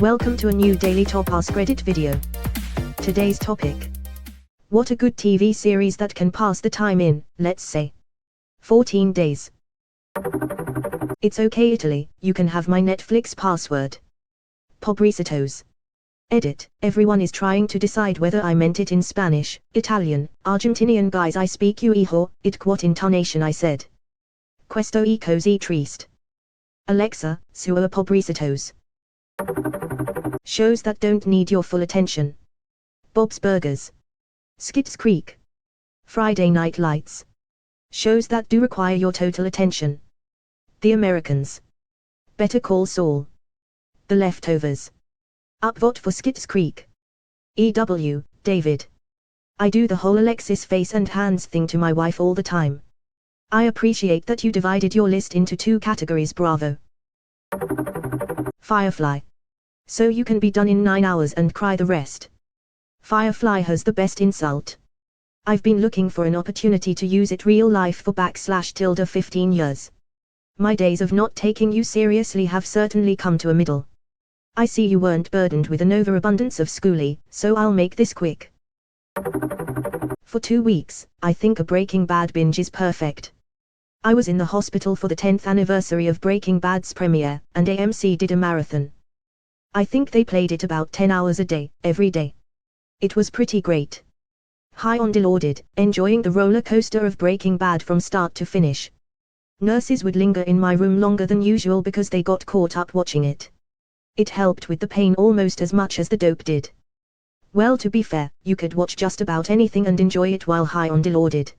Welcome to a new Daily Top Askreddit video. Today's topic. What a good TV series that can pass the time in, let's say, 14 days. It's okay Italy, you can have my Netflix password. Pobrecitos. Edit. Everyone is trying to decide whether I meant it in Spanish, Italian, Argentinian. Guys, I speak you hijo, it what intonation I said. Questo e così triste. Alexa, sua pobrecitos. Shows that don't need your full attention. Bob's Burgers. Schitt's Creek. Friday Night Lights. Shows that do require your total attention. The Americans. Better Call Saul. The Leftovers. Upvote for Schitt's Creek. E.W., David. I do the whole Alexis face and hands thing to my wife all the time. I appreciate that you divided your list into 2 categories. Bravo. Firefly. So you can be done in 9 hours and cry the rest. Firefly has the best insult. I've been looking for an opportunity to use it real life for /15 years. My days of not taking you seriously have certainly come to a middle. I see you weren't burdened with an overabundance of schoolie, so I'll make this quick. For 2 weeks, I think a Breaking Bad binge is perfect. I was in the hospital for the 10th anniversary of Breaking Bad's premiere, and AMC did a marathon. I think they played it about 10 hours a day, every day. It was pretty great. High on Dilaudid, enjoying the roller coaster of Breaking Bad from start to finish. Nurses would linger in my room longer than usual because they got caught up watching it. It helped with the pain almost as much as the dope did. Well, to be fair, you could watch just about anything and enjoy it while high on Dilaudid.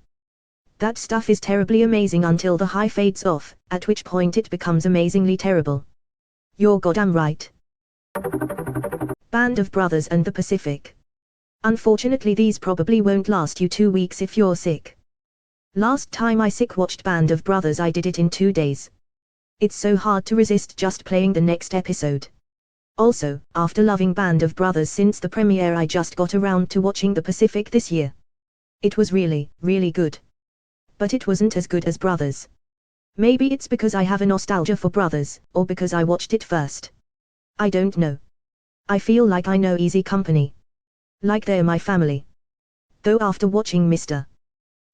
That stuff is terribly amazing until the high fades off, at which point it becomes amazingly terrible. You're goddamn right. Band of Brothers and the Pacific. Unfortunately, these probably won't last you 2 weeks if you're sick. Last time I sick watched Band of Brothers, I did it in 2 days. It's so hard to resist just playing the next episode. Also, after loving Band of Brothers since the premiere, I just got around to watching The Pacific this year. It was really, really good. But it wasn't as good as Brothers. Maybe it's because I have a nostalgia for Brothers, or because I watched it first. I don't know. I feel like I know Easy Company. Like they're my family. Though after watching Mr.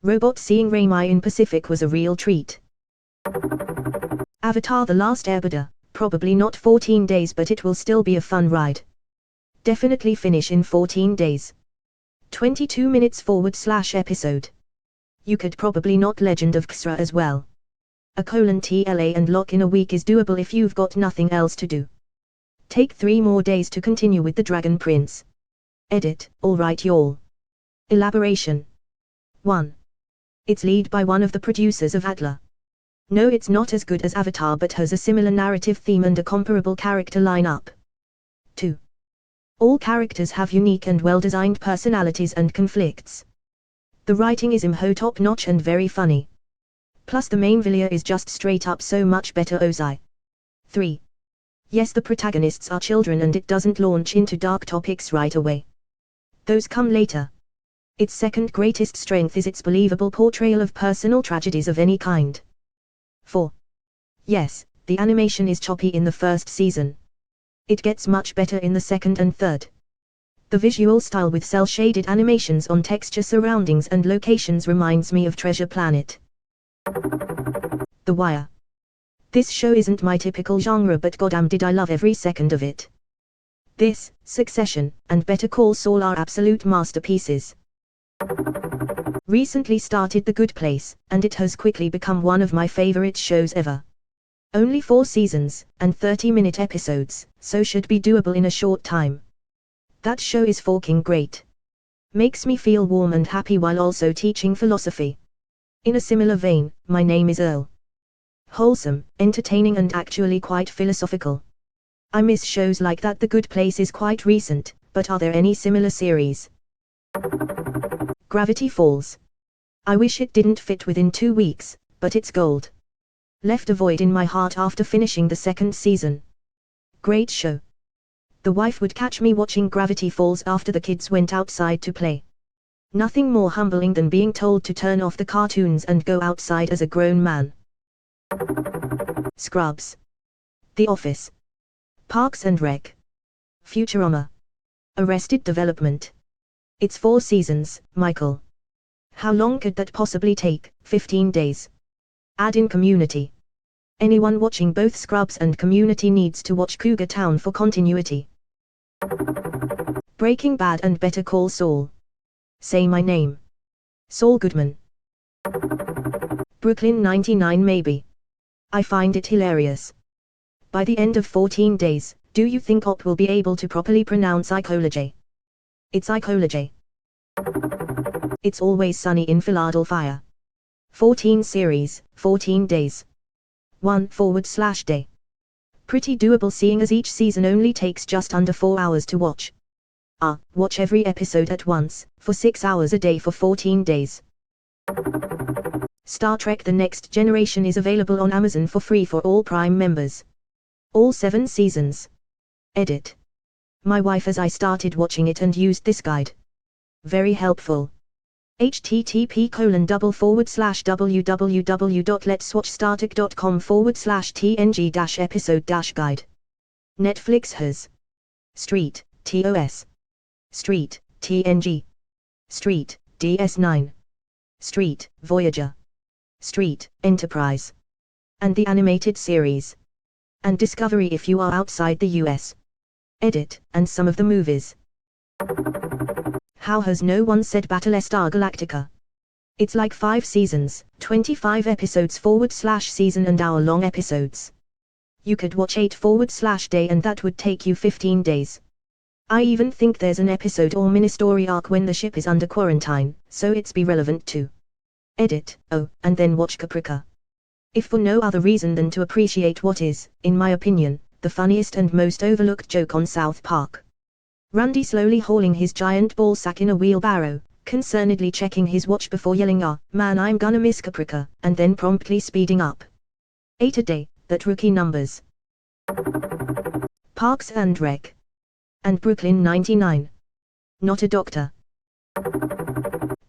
Robot, seeing Raimi in Pacific was a real treat. Avatar: The Last Airbender, probably not 14 days, but it will still be a fun ride. Definitely finish in 14 days. 22 minutes /episode. You could probably not Legend of Korra as well. /TLA and lock in a week is doable if you've got nothing else to do. Take 3 more days to continue with The Dragon Prince. Edit. Alright y'all. Elaboration. 1. It's led by one of the producers of Adler. No, it's not as good as Avatar, but has a similar narrative theme and a comparable character lineup. 2. All characters have unique and well-designed personalities and conflicts. The writing is top-notch and very funny. Plus the main villain is just straight up so much better. Ozai. 3. Yes, the protagonists are children and it doesn't launch into dark topics right away. Those come later. Its second greatest strength is its believable portrayal of personal tragedies of any kind. 4. Yes, the animation is choppy in the first season. It gets much better in the second and third. The visual style with cel-shaded animations on texture surroundings and locations reminds me of Treasure Planet. The Wire. This show isn't my typical genre, but goddamn did I love every second of it. This, Succession, and Better Call Saul are absolute masterpieces. Recently started The Good Place, and it has quickly become one of my favorite shows ever. Only 4 seasons, and 30-minute episodes, so should be doable in a short time. That show is fucking great. Makes me feel warm and happy while also teaching philosophy. In a similar vein, My Name is Earl. Wholesome, entertaining and actually quite philosophical. I miss shows like that. The Good Place is quite recent, but are there any similar series? Gravity Falls. I wish it didn't fit within 2 weeks, but it's gold. Left a void in my heart after finishing the 2nd season. Great show. The wife would catch me watching Gravity Falls after the kids went outside to play. Nothing more humbling than being told to turn off the cartoons and go outside as a grown man. Scrubs. The Office. Parks and Rec. Futurama. Arrested Development. It's 4 seasons, Michael. How long could that possibly take? 15 days. Add in Community. Anyone watching both Scrubs and Community needs to watch Cougar Town for continuity. Breaking Bad and Better Call Saul. Say my name. Saul Goodman. Brooklyn 99 maybe. I find it hilarious. By the end of 14 days, do you think Op will be able to properly pronounce ecology? It's ecology. It's Always Sunny in Philadelphia. 14 series, 14 days. 1/day. Pretty doable seeing as each season only takes just under 4 hours to watch. Watch every episode at once, for 6 hours a day for 14 days. Star Trek The Next Generation is available on Amazon for free for all Prime members. All 7 seasons. Edit. My wife as I started watching it and used this guide. Very helpful. http://www.letswatchstartrek.com/tng-episode-guide. Netflix has Street, TOS. Street, TNG. Street, DS9. Street, Voyager. Street, Enterprise. And the animated series. And Discovery if you are outside the US. Edit, and some of the movies. How has no one said Battlestar Galactica? It's like 5 seasons, 25 episodes /season and hour-long episodes. You could watch 8/day and that would take you 15 days. I even think there's an episode or mini-story arc when the ship is under quarantine, so it's be relevant too. Edit, and then watch Caprica. If for no other reason than to appreciate what is, in my opinion, the funniest and most overlooked joke on South Park. Randy slowly hauling his giant ball sack in a wheelbarrow, concernedly checking his watch before yelling man I'm gonna miss Caprica, and then promptly speeding up. 8 a day, that rookie numbers. Parks and Rec. And Brooklyn 99. Not a doctor.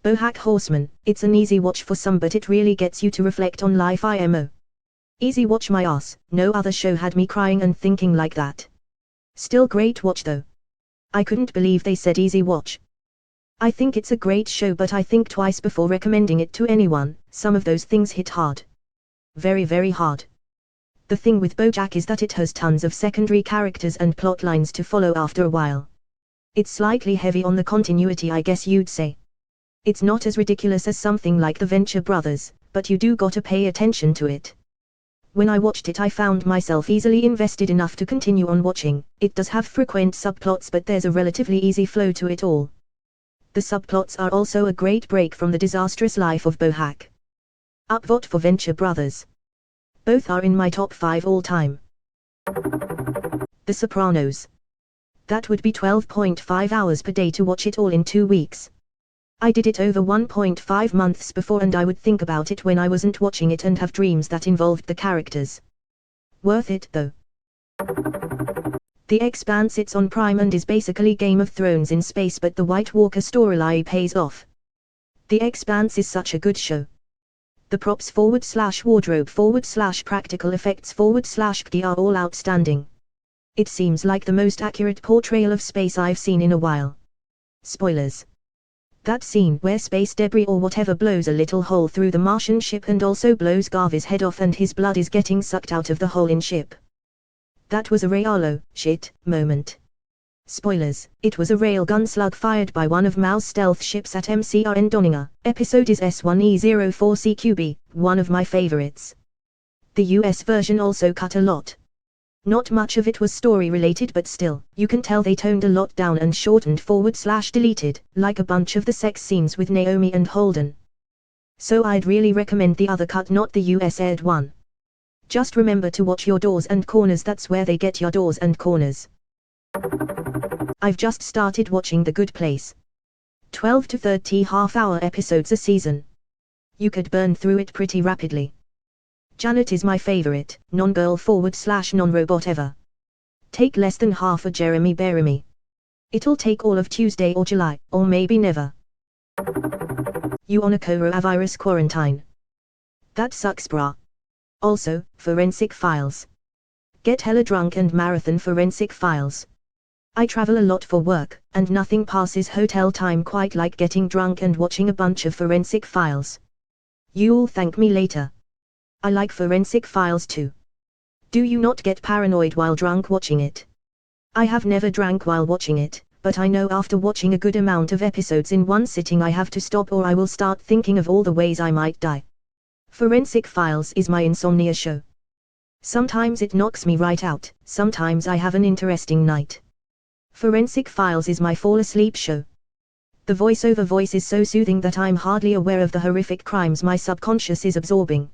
BoJack Horseman, it's an easy watch for some but it really gets you to reflect on life IMO. Easy watch my ass, no other show had me crying and thinking like that. Still great watch though. I couldn't believe they said easy watch. I think it's a great show but I think twice before recommending it to anyone, some of those things hit hard. Very very hard. The thing with BoJack is that it has tons of secondary characters and plot lines to follow after a while. It's slightly heavy on the continuity I guess you'd say. It's not as ridiculous as something like the Venture Brothers, but you do gotta pay attention to it. When I watched it I found myself easily invested enough to continue on watching. It does have frequent subplots but there's a relatively easy flow to it all. The subplots are also a great break from the disastrous life of BoJack. Upvote for Venture Brothers. Both are in my top 5 all time. The Sopranos. That would be 12.5 hours per day to watch it all in 2 weeks. I did it over 1.5 months before and I would think about it when I wasn't watching it and have dreams that involved the characters. Worth it though. The Expanse, it's on Prime and is basically Game of Thrones in space but the White Walker storyline pays off. The Expanse is such a good show. The props /wardrobe /practical effects /key are all outstanding. It seems like the most accurate portrayal of space I've seen in a while. Spoilers. That scene where space debris or whatever blows a little hole through the Martian ship and also blows Garvy's head off and his blood is getting sucked out of the hole in ship. That was a real shit moment. Spoilers, it was a railgun slug fired by one of Mao's stealth ships at MCRN Donninger. Episode is S1E04CQB, one of my favorites. The US version also cut a lot. Not much of it was story related but still, you can tell they toned a lot down and shortened /deleted, like a bunch of the sex scenes with Naomi and Holden. So I'd really recommend the other cut, not the US aired one. Just remember to watch your doors and corners, that's where they get your doors and corners. I've just started watching The Good Place. 12 to 30 half-hour episodes a season. You could burn through it pretty rapidly. Janet is my favorite, non-girl / non-robot ever. Take less than half a Jeremy Beremy. It'll take all of Tuesday or July, or maybe never. You on a coronavirus quarantine. That sucks brah. Also, Forensic Files. Get hella drunk and marathon Forensic Files. I travel a lot for work, and nothing passes hotel time quite like getting drunk and watching a bunch of forensic files. You'll thank me later. I like forensic files too. Do you not get paranoid while drunk watching it? I have never drank while watching it, but I know after watching a good amount of episodes in one sitting I have to stop or I will start thinking of all the ways I might die. Forensic Files is my insomnia show. Sometimes it knocks me right out, sometimes I have an interesting night. Forensic Files is my fall asleep show. The voice is so soothing that I'm hardly aware of the horrific crimes my subconscious is absorbing.